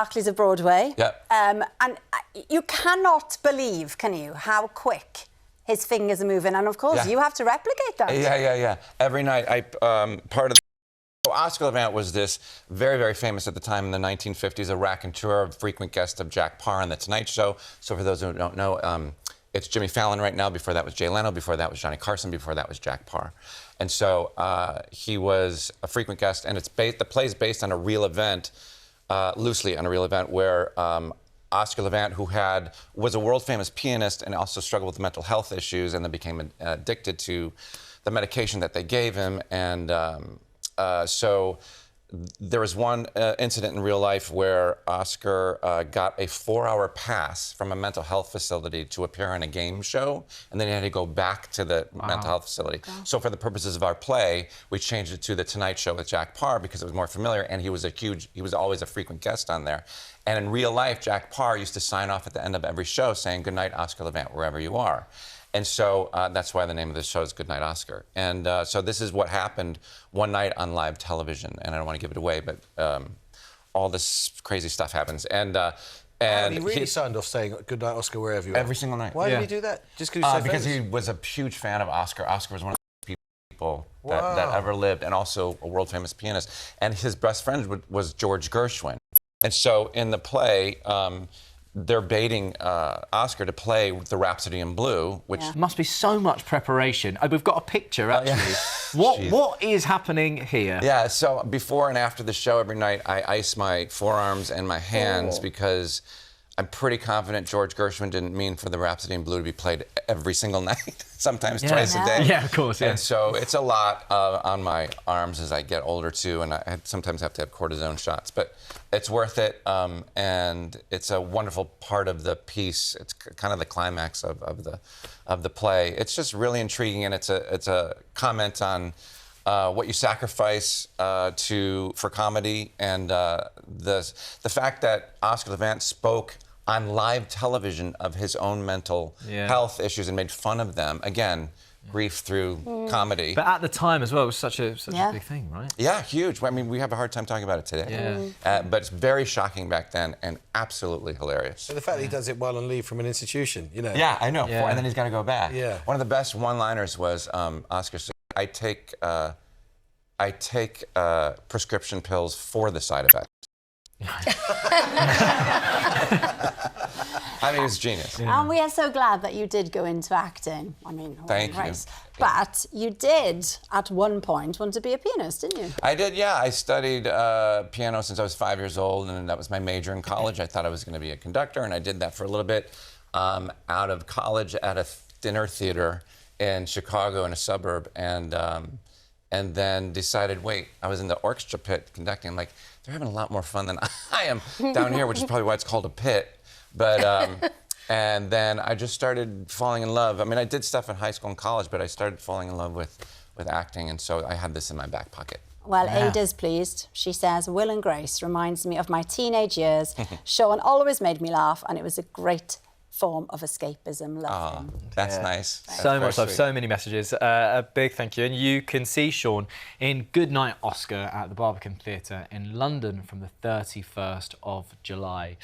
Barclays of Broadway. Yep. And you cannot believe, can you, how quick his fingers are moving. And, of course, you have to replicate that. Yeah. Every night, part of the... Oscar Levant was this very, very famous at the time in the 1950s, a raconteur, a frequent guest of Jack Parr on The Tonight Show. So for those who don't know, it's Jimmy Fallon right now. Before that was Jay Leno. Before that was Johnny Carson. Before that was Jack Parr. And so he was a frequent guest, and the play's based on a real event, loosely on a real event, where Oscar Levant, who was a world-famous pianist and also struggled with mental health issues, and then became addicted to the medication that they gave him. And so there was one incident in real life where Oscar got a 4-hour pass from a mental health facility to appear on a game show, and then he had to go back to the mental health facility. Wow. So for the purposes of our play, we changed it to The Tonight Show with Jack Parr because it was more familiar, and he was always a frequent guest on there. And in real life, Jack Parr used to sign off at the end of every show saying, "Good night, Oscar Levant, wherever you are." And so that's why the name of the show is Goodnight Oscar. And so this is what happened one night on live television. And I don't want to give it away, but all this crazy stuff happens. And he really signed off saying "Goodnight Oscar" wherever you are. Every single night. Why did he do that? Just because he was a huge fan of Oscar. Oscar was one of the people that ever lived, and also a world-famous pianist. And his best friend was George Gershwin. And so in the play, they're baiting Oscar to play the Rhapsody in Blue, which must be so much preparation. We've got a picture actually. What is happening here? Yeah, so before and after the show every night, I ice my forearms and my hands because I'm pretty confident George Gershwin didn't mean for the Rhapsody in Blue to be played every single night, sometimes twice a day. Yeah, of course. Yeah. And so it's a lot on my arms as I get older too, and I sometimes have to have cortisone shots, but it's worth it, and it's a wonderful part of the piece. It's kind of the climax of the play. It's just really intriguing, and it's a comment on what you sacrifice for comedy, and the fact that Oscar Levant spoke on live television of his own mental health issues and made fun of them. Again, grief through comedy. But at the time as well, it was such a big thing, right? Yeah, huge. I mean, we have a hard time talking about it today. But it's very shocking back then and absolutely hilarious. So the fact that he does it while on leave from an institution, you know. Yeah, I know. Yeah. And then he's got to go back. Yeah. One of the best one-liners was Oscar said, I take prescription pills for the side effects. I mean, it's genius. And we are so glad that you did go into acting. I mean, thank you. But you did, at one point, want to be a pianist, didn't you? I did, yeah. I studied piano since I was 5 years old, and that was my major in college. I thought I was going to be a conductor, and I did that for a little bit out of college at a dinner theater in Chicago, in a suburb, and then decided, wait, I was in the orchestra pit conducting. I'm like, they're having a lot more fun than I am down here, which is probably why it's called a pit. But, and then I just started falling in love. I mean, I did stuff in high school and college, but I started falling in love with acting, and so I had this in my back pocket. Well, Ada's pleased. She says, Will and Grace reminds me of my teenage years. Sean always made me laugh, and it was a great form of escapism. Love him. That's nice. So much love, so many messages. A big thank you. And you can see Sean in Goodnight Oscar at the Barbican Theatre in London from the 31st of July.